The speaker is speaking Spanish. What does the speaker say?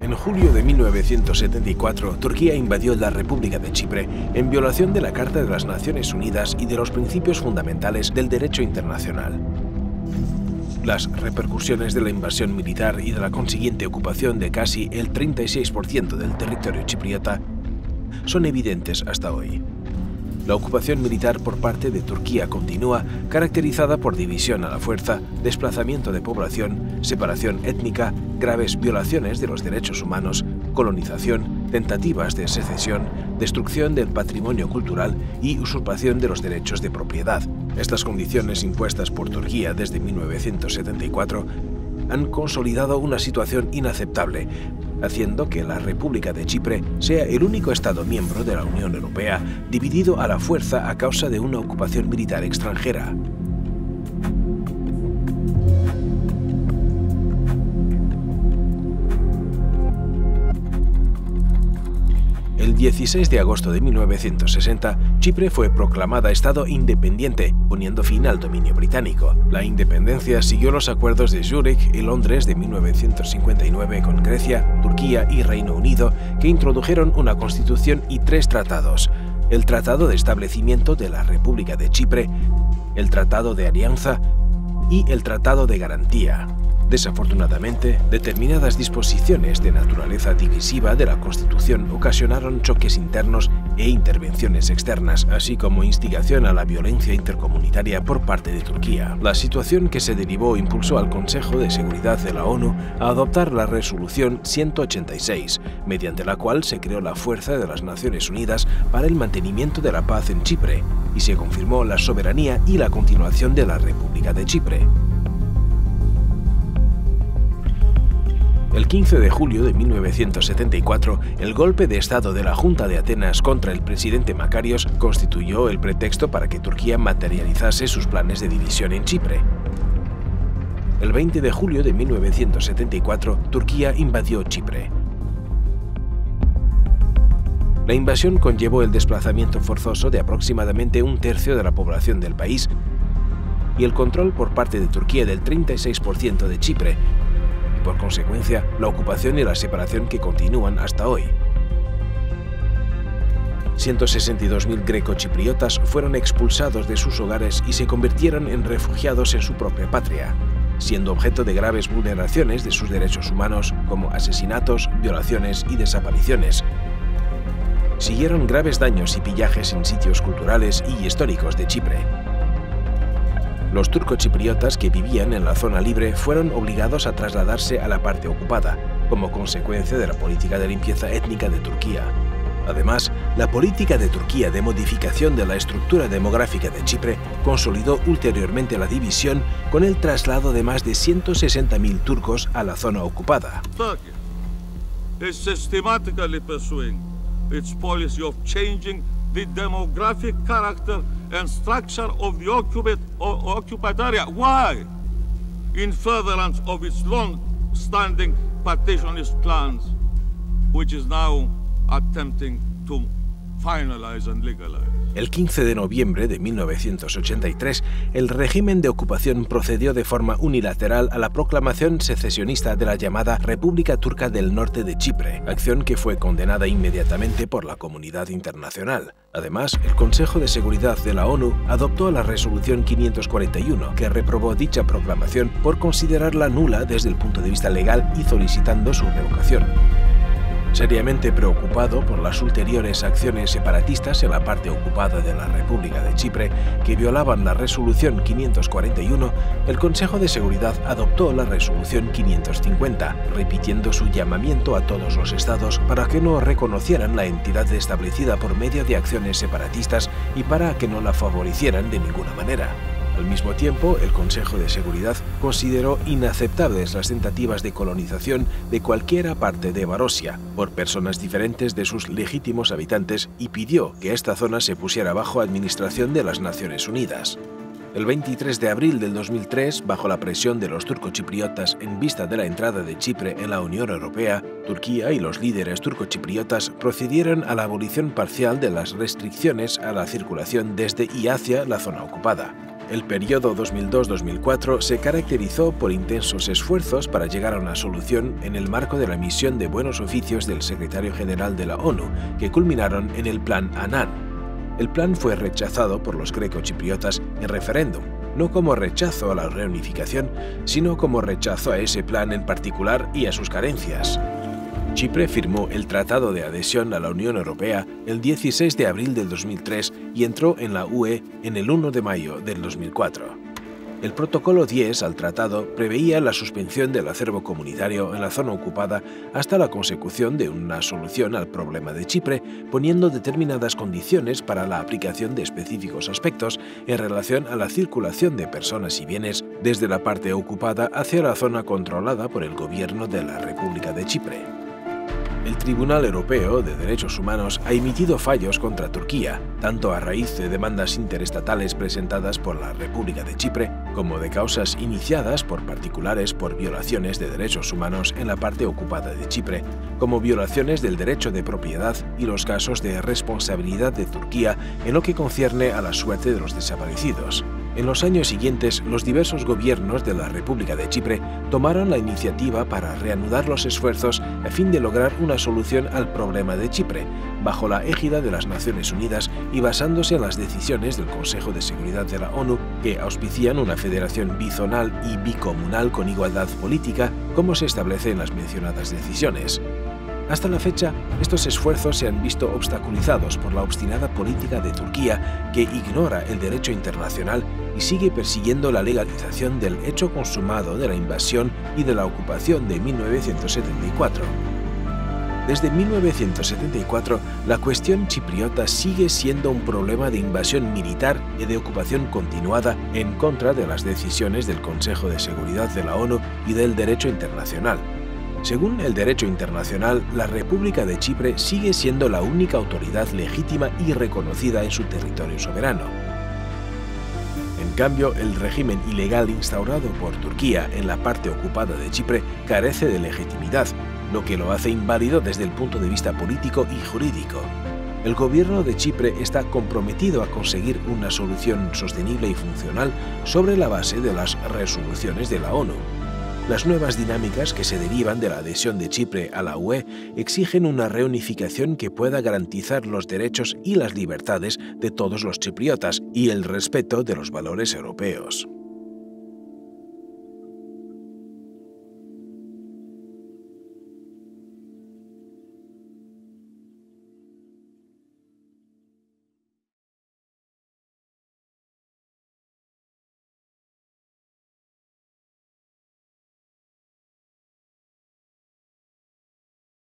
En julio de 1974, Turquía invadió la República de Chipre en violación de la Carta de las Naciones Unidas y de los principios fundamentales del derecho internacional. Las repercusiones de la invasión militar y de la consiguiente ocupación de casi el 36% del territorio chipriota son evidentes hasta hoy. La ocupación militar por parte de Turquía continúa, caracterizada por división a la fuerza, desplazamiento de población, separación étnica, graves violaciones de los derechos humanos, colonización, tentativas de secesión, destrucción del patrimonio cultural y usurpación de los derechos de propiedad. Estas condiciones impuestas por Turquía desde 1974 han consolidado una situación inaceptable, haciendo que la República de Chipre sea el único Estado miembro de la Unión Europea dividido a la fuerza a causa de una ocupación militar extranjera. El 16 de agosto de 1960, Chipre fue proclamada Estado independiente, poniendo fin al dominio británico. La independencia siguió los acuerdos de Zúrich y Londres de 1959 con Grecia, Turquía y Reino Unido, que introdujeron una constitución y 3 tratados: el Tratado de Establecimiento de la República de Chipre, el Tratado de Alianza y el Tratado de Garantía. Desafortunadamente, determinadas disposiciones de naturaleza divisiva de la Constitución ocasionaron choques internos e intervenciones externas, así como instigación a la violencia intercomunitaria por parte de Turquía. La situación que se derivó impulsó al Consejo de Seguridad de la ONU a adoptar la Resolución 186, mediante la cual se creó la Fuerza de las Naciones Unidas para el mantenimiento de la paz en Chipre, y se confirmó la soberanía y la continuación de la República de Chipre. El 15 de julio de 1974, el golpe de Estado de la Junta de Atenas contra el presidente Makarios constituyó el pretexto para que Turquía materializase sus planes de división en Chipre. El 20 de julio de 1974, Turquía invadió Chipre. La invasión conllevó el desplazamiento forzoso de aproximadamente 1/3 de la población del país y el control por parte de Turquía del 36% de Chipre, y por consecuencia la ocupación y la separación que continúan hasta hoy. 162.000 grecochipriotas fueron expulsados de sus hogares y se convirtieron en refugiados en su propia patria, siendo objeto de graves vulneraciones de sus derechos humanos, como asesinatos, violaciones y desapariciones. Siguieron graves daños y pillajes en sitios culturales y históricos de Chipre. Los turcochipriotas que vivían en la zona libre fueron obligados a trasladarse a la parte ocupada, como consecuencia de la política de limpieza étnica de Turquía. Además, la política de Turquía de modificación de la estructura demográfica de Chipre consolidó ulteriormente la división con el traslado de más de 160.000 turcos a la zona ocupada. Turkey is systematically pursuing its policy of changing the demographic character and structure of the occupied area. Why? In furtherance of its long-standing partitionist plans, which is now attempting to finalize and legalize. El 15 de noviembre de 1983, el régimen de ocupación procedió de forma unilateral a la proclamación secesionista de la llamada República Turca del Norte de Chipre, acción que fue condenada inmediatamente por la comunidad internacional. Además, el Consejo de Seguridad de la ONU adoptó la Resolución 541, que reprobó dicha proclamación por considerarla nula desde el punto de vista legal y solicitando su revocación. Seriamente preocupado por las ulteriores acciones separatistas en la parte ocupada de la República de Chipre que violaban la Resolución 541, el Consejo de Seguridad adoptó la Resolución 550, repitiendo su llamamiento a todos los estados para que no reconocieran la entidad establecida por medio de acciones separatistas y para que no la favorecieran de ninguna manera. Al mismo tiempo, el Consejo de Seguridad consideró inaceptables las tentativas de colonización de cualquiera parte de Varosia por personas diferentes de sus legítimos habitantes y pidió que esta zona se pusiera bajo administración de las Naciones Unidas. El 23 de abril del 2003, bajo la presión de los turcochipriotas en vista de la entrada de Chipre en la Unión Europea, Turquía y los líderes turcochipriotas procedieron a la abolición parcial de las restricciones a la circulación desde y hacia la zona ocupada. El periodo 2002-2004 se caracterizó por intensos esfuerzos para llegar a una solución en el marco de la misión de buenos oficios del secretario general de la ONU, que culminaron en el Plan Annan. El plan fue rechazado por los grecochipriotas en referéndum, no como rechazo a la reunificación, sino como rechazo a ese plan en particular y a sus carencias. Chipre firmó el Tratado de Adhesión a la Unión Europea el 16 de abril del 2003 y entró en la UE en el 1 de mayo del 2004. El Protocolo 10 al tratado preveía la suspensión del acervo comunitario en la zona ocupada hasta la consecución de una solución al problema de Chipre, poniendo determinadas condiciones para la aplicación de específicos aspectos en relación a la circulación de personas y bienes desde la parte ocupada hacia la zona controlada por el gobierno de la República de Chipre. El Tribunal Europeo de Derechos Humanos ha emitido fallos contra Turquía, tanto a raíz de demandas interestatales presentadas por la República de Chipre, como de causas iniciadas por particulares por violaciones de derechos humanos en la parte ocupada de Chipre, como violaciones del derecho de propiedad y los casos de responsabilidad de Turquía en lo que concierne a la suerte de los desaparecidos. En los años siguientes, los diversos gobiernos de la República de Chipre tomaron la iniciativa para reanudar los esfuerzos a fin de lograr una solución al problema de Chipre, bajo la égida de las Naciones Unidas y basándose en las decisiones del Consejo de Seguridad de la ONU, que auspician una federación bizonal y bicomunal con igualdad política, como se establece en las mencionadas decisiones. Hasta la fecha, estos esfuerzos se han visto obstaculizados por la obstinada política de Turquía, que ignora el derecho internacional y sigue persiguiendo la legalización del hecho consumado de la invasión y de la ocupación de 1974. Desde 1974, la cuestión chipriota sigue siendo un problema de invasión militar y de ocupación continuada en contra de las decisiones del Consejo de Seguridad de la ONU y del derecho internacional. Según el derecho internacional, la República de Chipre sigue siendo la única autoridad legítima y reconocida en su territorio soberano. En cambio, el régimen ilegal instaurado por Turquía en la parte ocupada de Chipre carece de legitimidad, lo que lo hace inválido desde el punto de vista político y jurídico. El gobierno de Chipre está comprometido a conseguir una solución sostenible y funcional sobre la base de las resoluciones de la ONU. Las nuevas dinámicas que se derivan de la adhesión de Chipre a la UE exigen una reunificación que pueda garantizar los derechos y las libertades de todos los chipriotas y el respeto de los valores europeos.